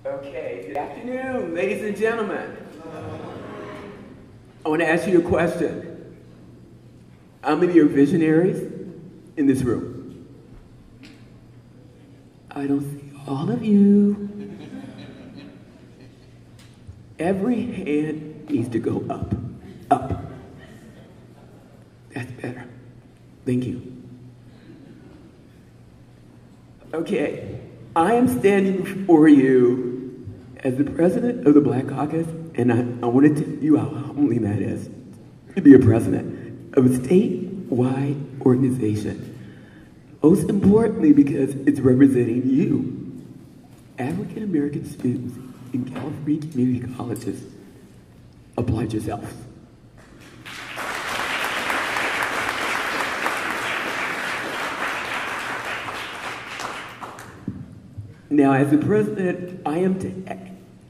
Okay, good afternoon, ladies and gentlemen. I want to ask you a question. How many are visionaries in this room? I don't see all of you. Every hand needs to go up, up. That's better. Thank you. Okay, I am standing before you as the president of the Black Caucus, and I want to tell you how humbling that is to be a president of a statewide organization. Most importantly, because it's representing you, African American students in California community colleges. Applaud yourselves. Now, as the president, I am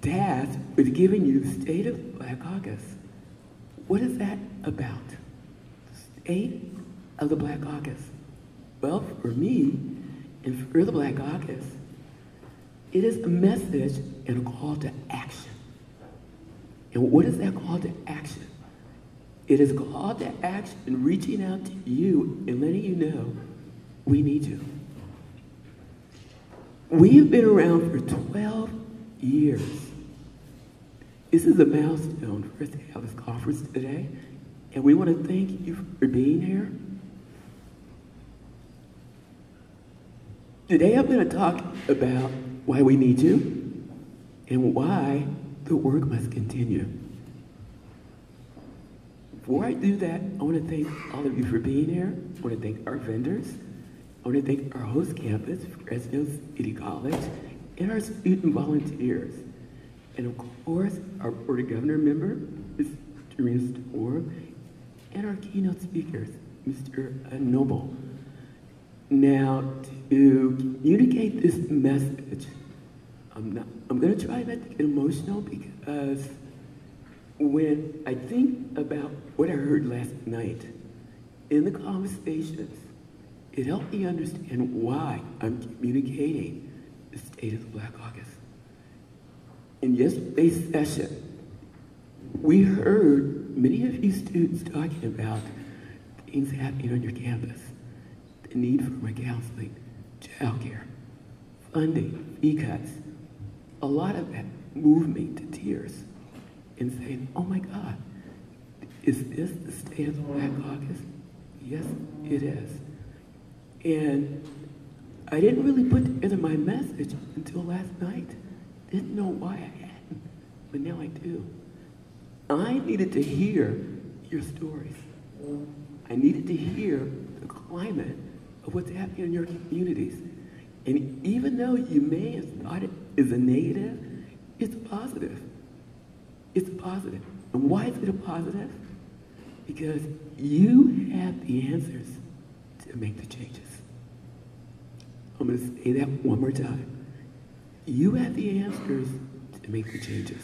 tasked with giving you the State of the Black Caucus. What is that about? State of the Black Caucus. Well, for me, and for the Black Caucus, it is a message and a call to action. And what is that call to action? It is a call to action reaching out to you and letting you know we need you. We've been around for 12 years. This is a milestone for us to have this conference today, and we want to thank you for being here. Today I'm going to talk about why we need you and why the work must continue. Before I do that, I want to thank all of you for being here. I want to thank our vendors. I want to thank our host campus, Fresno City College, and our student volunteers. And of course, our Board of Governor member, Ms. Teresa Storm, and our keynote speakers, Mr. Noble. Now, to communicate this message, I'm going to try not to get emotional because when I think about what I heard last night in the conversations, it helped me understand why I'm communicating the State of the Black Caucus. In yesterday's session, we heard many of you students talking about things happening on your campus, the need for more counseling, childcare, funding, fee cuts. A lot of that moved me to tears and saying, oh my God, is this the State of the Black Caucus? Yes, it is. And I didn't really put together my message until last night. Didn't know why I hadn't, but now I do. I needed to hear your stories. I needed to hear the climate of what's happening in your communities. And even though you may have thought it is a negative, it's positive. It's positive. And why is it a positive? Because you have the answers to make the changes. I'm going to say that one more time. You have the answers to make the changes.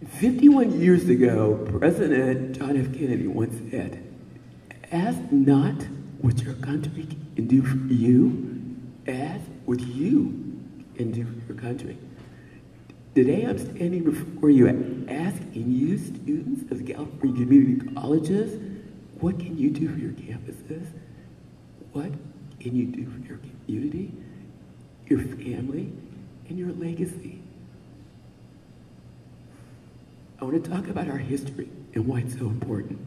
"51 years ago, President John F. Kennedy once said, ask not what your country can do for you, ask what you can do for your country. Today I'm standing before you asking you, students of the California community colleges, what can you do for your campuses? What can you do for your community, your family, and your legacy? I want to talk about our history and why it's so important.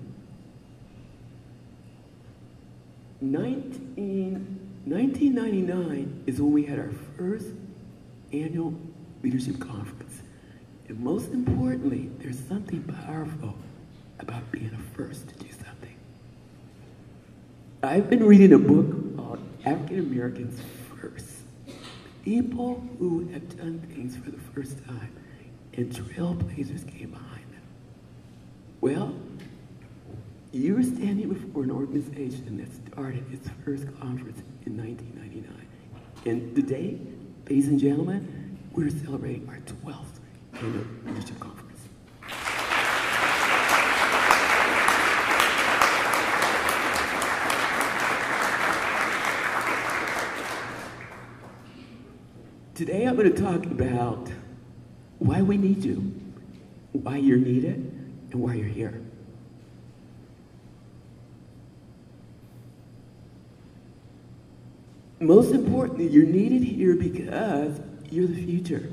1999 is when we had our first annual leadership conference. And most importantly, there's something powerful about being a first to do something. I've been reading a book called African Americans First. People who have done things for the first time, and trailblazers came behind them. Well, you're standing before an organization that started its first conference in 1999. And today, ladies and gentlemen, we're celebrating our 12th annual leadership conference. Today I'm going to talk about why we need you, why you're needed, and why you're here. Most importantly, you're needed here because you're the future.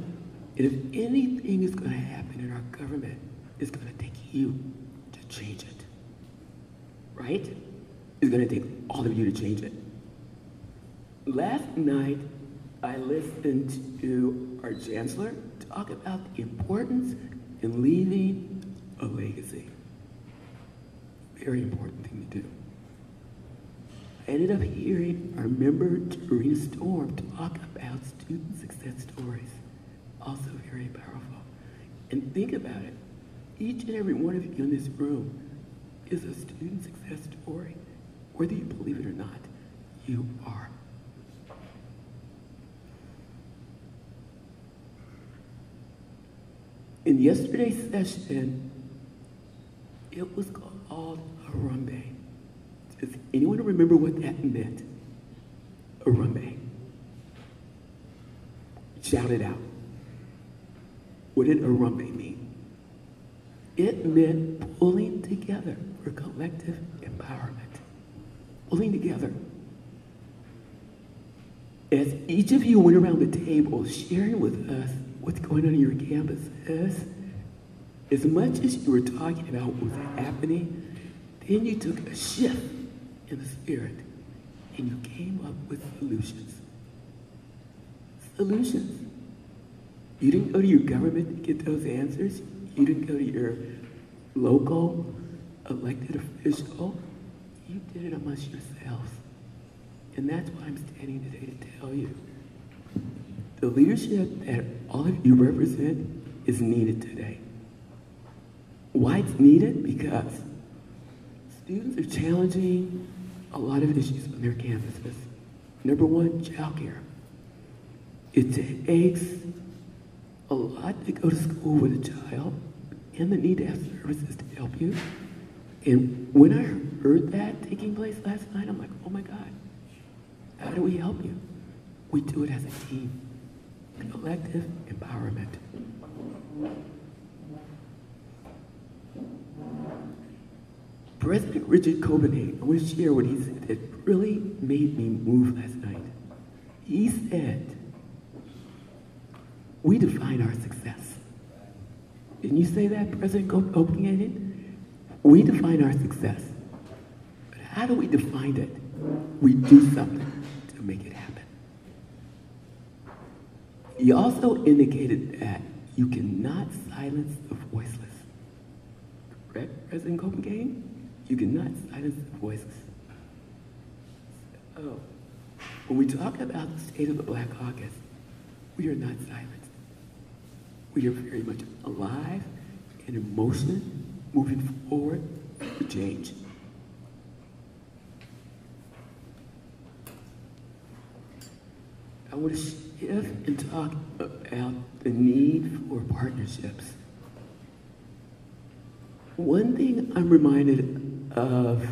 And if anything is going to happen in our government, it's going to take you to change it. Right? It's going to take all of you to change it. Last night, I listened to our chancellor talk about the importance in leaving a legacy. Very important thing to do. I ended up hearing our member, Terina Storm, talk about student success stories. Also very powerful. And think about it. Each and every one of you in this room is a student success story. Whether you believe it or not, you are. In yesterday's session, it was called Harambe. Does anyone remember what that meant? Harambe. Shout it out. What did Harambe mean? It meant pulling together for collective empowerment. Pulling together. As each of you went around the table sharing with us what's going on in your campuses, as much as you were talking about what was happening, then you took a shift in the spirit and you came up with solutions. Solutions. You didn't go to your government to get those answers. You didn't go to your local elected official. You did it amongst yourselves. And that's why I'm standing today to tell you. The leadership that all of you represent is needed today. Why it's needed? Because students are challenging a lot of issues on their campuses. Number one, childcare. It takes a lot to go to school with a child and the need to have services to help you. And when I heard that taking place last night, I'm like, oh my God, how do we help you? We do it as a team. Collective empowerment. President Richard Copenhagen, I want to share what he said that really made me move last night. He said, we define our success. Didn't you say that, President Copenhagen? We define our success. But how do we define it? We do something to make it happen. He also indicated that you cannot silence the voiceless. Correct, President Copenhagen? You cannot silence the voiceless. So, when we talk about the state of the Black Caucus, we are not silent. We are very much alive and in motion, moving forward for change. I want to shift and talk about the need for partnerships. One thing I'm reminded of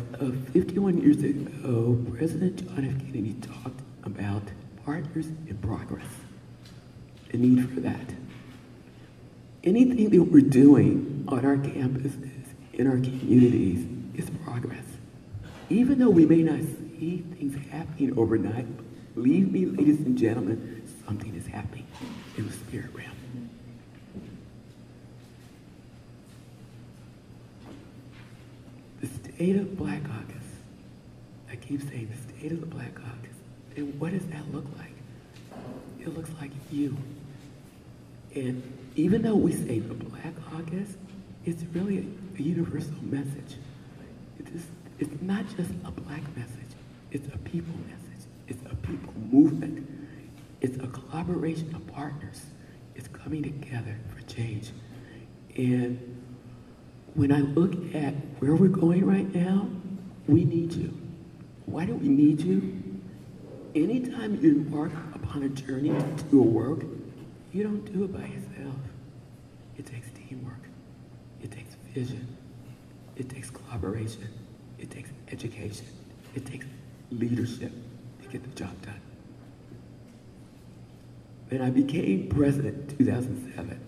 51 years ago, President John F. Kennedy talked about partners in progress, the need for that. Anything that we're doing on our campuses, in our communities, is progress. Even though we may not see things happening overnight, believe me, ladies and gentlemen, something is happening in the spirit realm. The state of Black Caucus. I keep saying the state of the Black Caucus. And what does that look like? It looks like you. And even though we say the Black Caucus, it's really a universal message. It's not just a black message. It's a people message. It's a people movement. It's a collaboration of partners. It's coming together for change. And when I look at where we're going right now, we need you. Why do we need you? Anytime you embark upon a journey to do a work, you don't do it by yourself. It takes teamwork. It takes vision. It takes collaboration. It takes education. It takes leadership to get the job done. when I became president in 2007,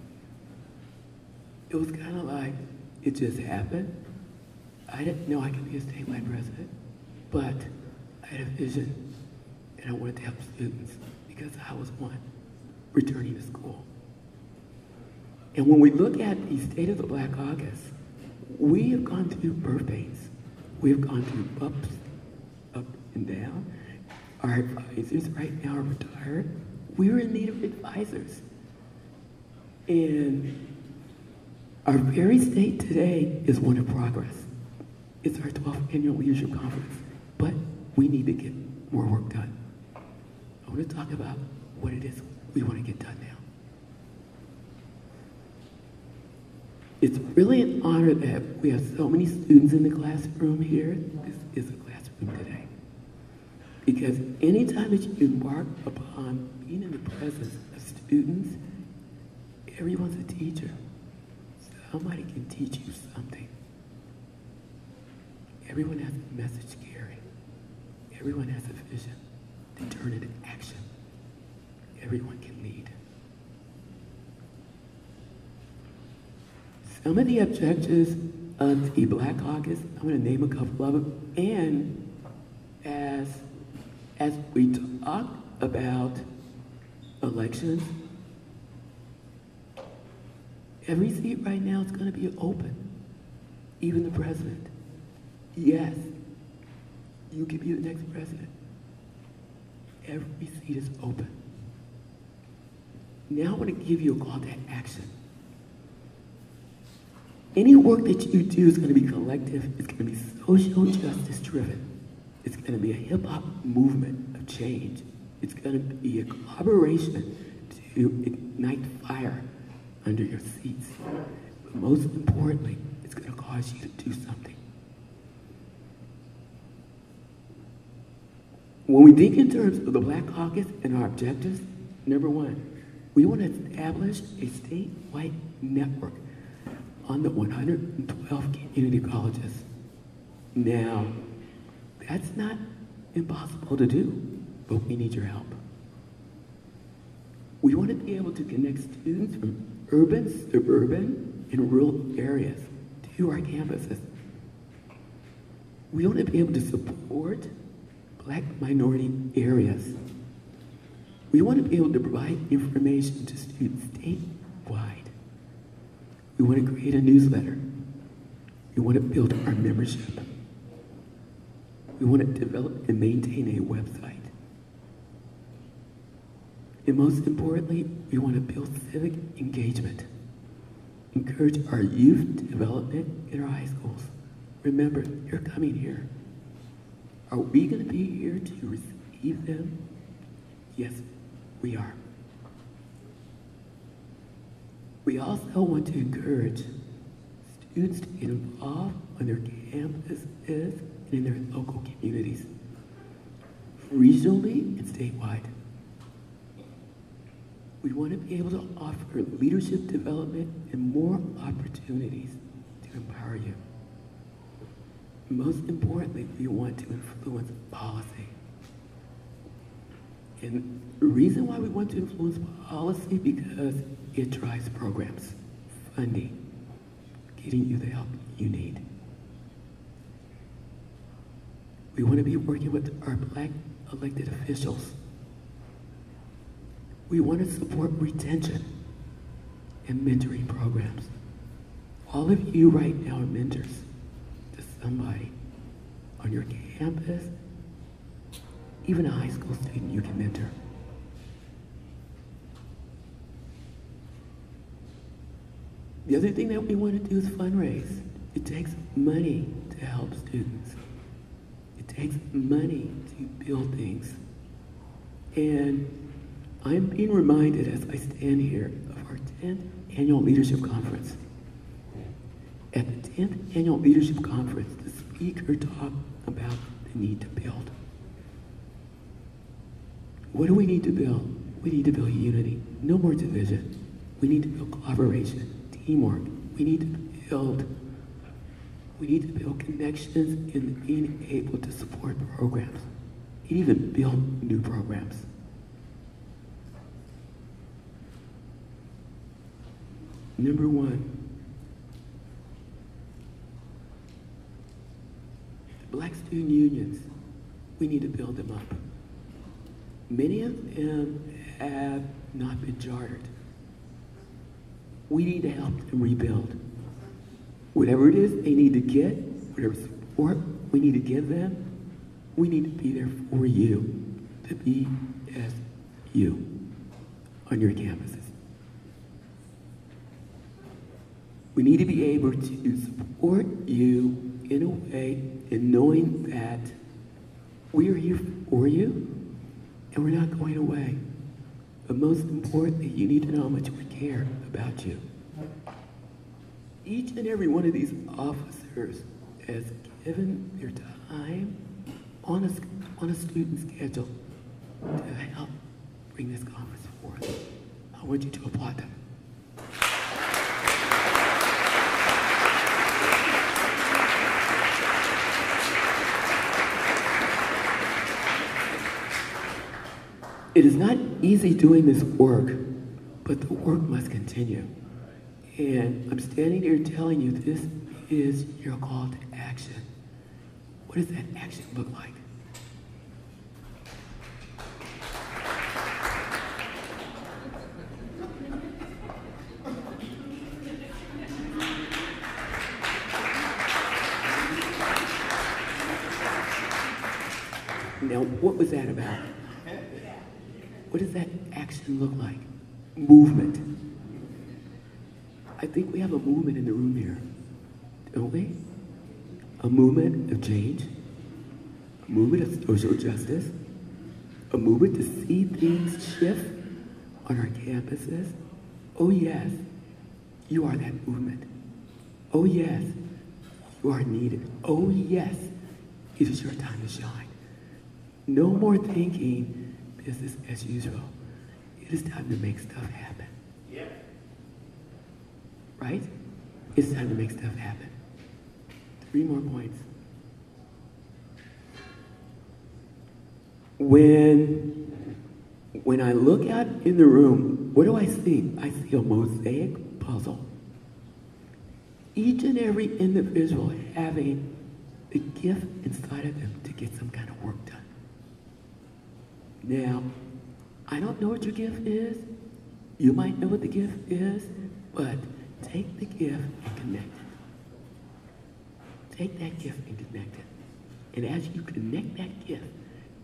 it was kind of like it just happened. I didn't know I could be a statewide president, but I had a vision and I wanted to help students because I was one returning to school. And when we look at the state of the Black Caucus, we have gone through birth pains. We've gone through ups, up and down. Our advisors right now are retired. We were in need of advisors. And our very state today is one of progress. It's our 12th annual leadership conference, but we need to get more work done. I want to talk about what it is we want to get done now. It's really an honor that we have so many students in the classroom here. This is a classroom today. Because anytime that you embark upon being in the presence of students, everyone's a teacher. Somebody can teach you something. Everyone has a message to carry. Everyone has a vision to turn into action. Everyone can lead. Some of the objectives of the Black Caucus, I'm going to name a couple of them, and as we talk about elections, every seat right now is going to be open, even the president. Yes, you can be the next president. Every seat is open. Now I want to give you a call to action. Any work that you do is going to be collective. It's going to be social justice driven. It's going to be a hip hop movement of change. It's going to be a collaboration to ignite fire under your seats. But most importantly, it's going to cause you to do something. When we think in terms of the Black Caucus and our objectives, number one, we want to establish a statewide network on the 112 community colleges. Now, that's not impossible to do, but we need your help. We want to be able to connect students from urban, suburban, and rural areas to our campuses. We want to be able to support Black minority areas. We want to be able to provide information to students statewide. We want to create a newsletter. We want to build our membership. We want to develop and maintain a website. And most importantly, we want to build civic engagement. Encourage our youth development in our high schools. Remember, you're coming here. Are we going to be here to receive them? Yes, we are. We also want to encourage students to get involved on their campuses and in their local communities, regionally and statewide. We want to be able to offer leadership development and more opportunities to empower you. Most importantly, we want to influence policy. And the reason why we want to influence policy because it drives programs, funding, getting you the help you need. We want to be working with our Black elected officials. We want to support retention and mentoring programs. All of you right now are mentors to somebody on your campus, even a high school student you can mentor. The other thing that we want to do is fundraise. It takes money to help students. It takes money to build things. And I'm being reminded as I stand here of our 10th annual leadership conference. At the 10th annual leadership conference, the speaker talked about the need to build. What do we need to build? We need to build unity, no more division. We need to build collaboration, teamwork. We need to build connections and being able to support programs and even build new programs. Number one, the Black student unions, we need to build them up. Many of them have not been chartered. We need to help them rebuild. Whatever it is they need to get, whatever support we need to give them, we need to be there for you, to be as you on your campuses. We need to be able to support you in a way in knowing that we are here for you and we're not going away. But most importantly, you need to know how much we care about you. Each and every one of these officers has given their time on a student schedule to help bring this conference forth. I want you to applaud them. It is not easy doing this work, but the work must continue. And I'm standing here telling you this is your call to action. What does that action look like? Now, what was that about? What does that action look like? Movement. I think we have a movement in the room here, don't we? A movement of change, a movement of social justice, a movement to see things shift on our campuses. Oh yes, you are that movement. Oh yes, you are needed. Oh yes, it is your time to shine. No more thinking business as usual. It is time to make stuff happen. Yeah. Right? It's time to make stuff happen. 3 more points. When I look out in the room, what do I see? I see a mosaic puzzle. Each and every individual having the gift inside of them to get some kind of work done. Now, I don't know what your gift is. You might know what the gift is, but take the gift and connect it. Take that gift and connect it. And as you connect that gift,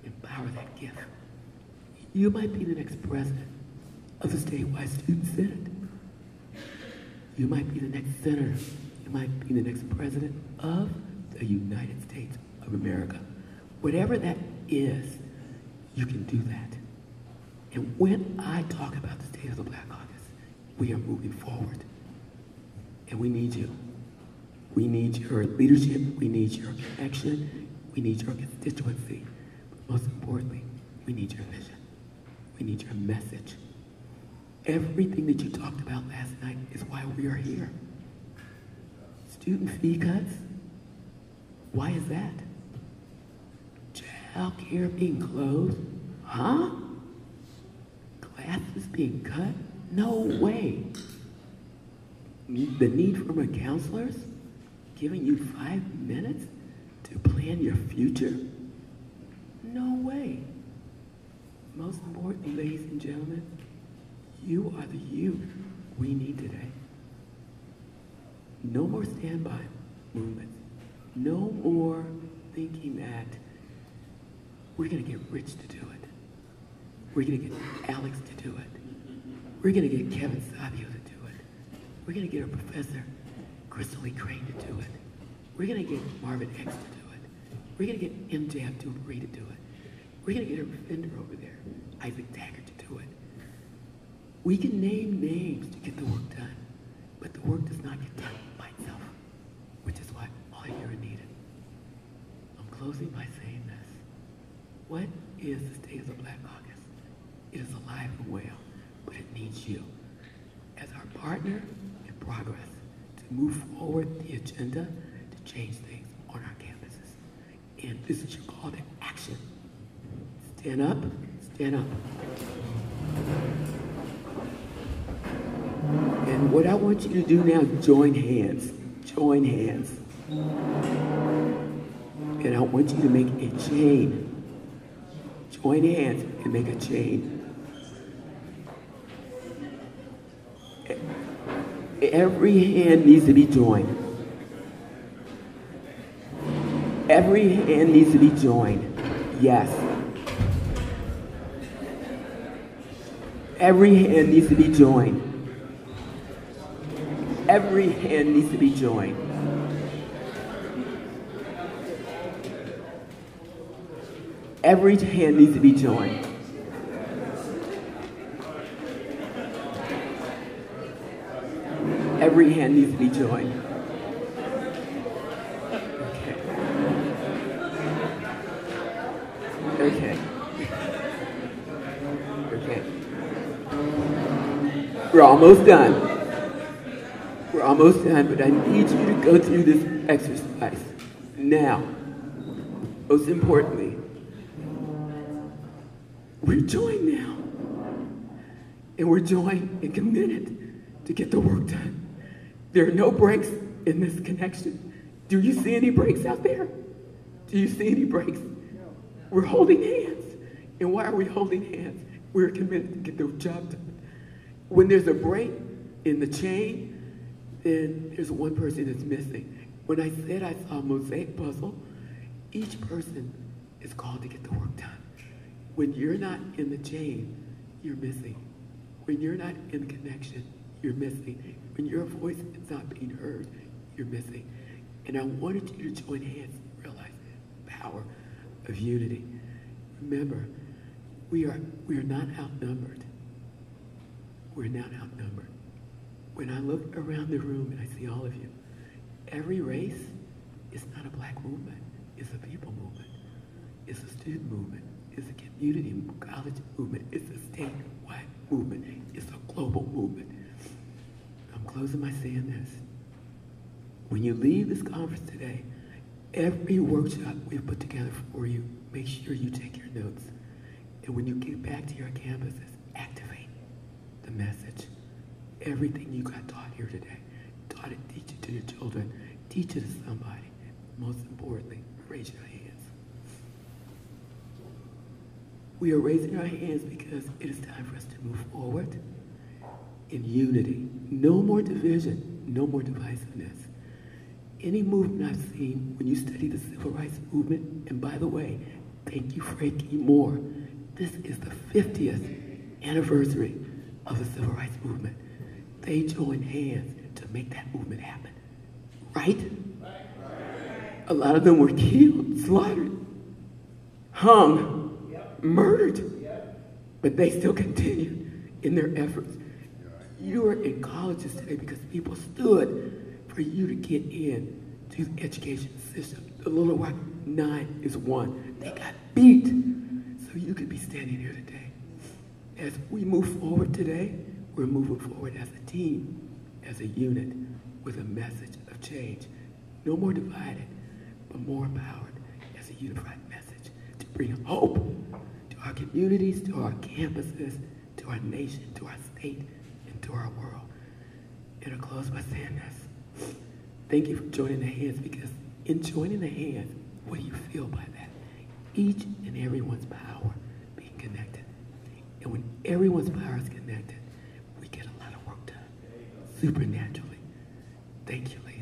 empower that gift. You might be the next president of the statewide student senate. You might be the next senator. You might be the next president of the United States of America. Whatever that is, you can do that. And when I talk about the state of the Black Caucus, we are moving forward. And we need you. We need your leadership. We need your connection. We need your constituency. But most importantly, we need your vision. We need your message. Everything that you talked about last night is why we are here. Student fee cuts. Why is that? Child care being closed? Huh? Classes being cut? No way. The need for more counselors? Giving you 5 minutes to plan your future? No way. Most importantly, ladies and gentlemen, you are the you we need today. No more standby movements. No more thinking that we're going to get Rich to do it. We're going to get Alex to do it. We're going to get Kevin Savio to do it. We're going to get a Professor Crystal Lee Crane to do it. We're going to get Marvin X to do it. We're going to get MJ Abdul-Marie to do it. We're going to get a vendor over there, Isaac Taggart, to do it. We can name names to get the work done, but the work does not get done by itself, which is why all of you are needed. I'm closing by saying this. What is the state of the Black Caucus? It is alive and well, but it needs you as our partner in progress to move forward the agenda to change things on our campuses. And this is your call to action. Stand up, stand up. And And what I want you to do now, join hands. Join hands. And I want you to make a chain. Join hands and make a chain. Every hand needs to be joined. Every hand needs to be joined. Yes. Every hand needs to be joined. Every hand needs to be joined. Every hand needs to be joined. Every hand needs to be joined. Okay. Okay. We're almost done. We're almost done, but I need you to go through this exercise. Now, most importantly, we're joined now. And we're joined and committed to get the work done. There are no breaks in this connection. Do you see any breaks out there? Do you see any breaks? We're holding hands. And why are we holding hands? We're committed to get the job done. When there's a break in the chain, then there's one person that's missing. When I said I saw a mosaic puzzle, each person is called to get the work done. When you're not in the chain, you're missing. When you're not in the connection, you're missing. When your voice is not being heard, you're missing. And I wanted you to join hands and realize the power of unity. Remember, we are not outnumbered. We're not outnumbered. When I look around the room and I see all of you, every race is not a black movement. It's a people movement. It's a student movement. It's a community college movement. It's a statewide movement. It's a global movement. I'm closing by saying this. When you leave this conference today, every workshop we've put together for you, make sure you take your notes. And when you get back to your campuses, activate the message. Everything you got taught here today, taught it, teach it to your children, teach it to somebody. Most importantly, raise your hands. We are raising our hands because it is time for us to move forward in unity. No more division, no more divisiveness. Any movement I've seen when you study the civil rights movement, and by the way, thank you, Frankie Moore. This is the 50th anniversary of the civil rights movement. They joined hands to make that movement happen. Right? A lot of them were killed, slaughtered, hung, murdered, but they still continued in their efforts. You are in colleges today because people stood for you to get in to the education system. The Little Rock 9 is one. They got beat, so you could be standing here today. As we move forward today, we're moving forward as a team, as a unit, with a message of change. No more divided, but more empowered as a unified message to bring hope to our communities, to our campuses, to our nation, to our state, and to our world. And I'll close by saying this. Thank you for joining the hands, because in joining the hands, what do you feel by that? Each and everyone's power being connected. And when everyone's power is connected, we get a lot of work done supernaturally. Thank you, ladies.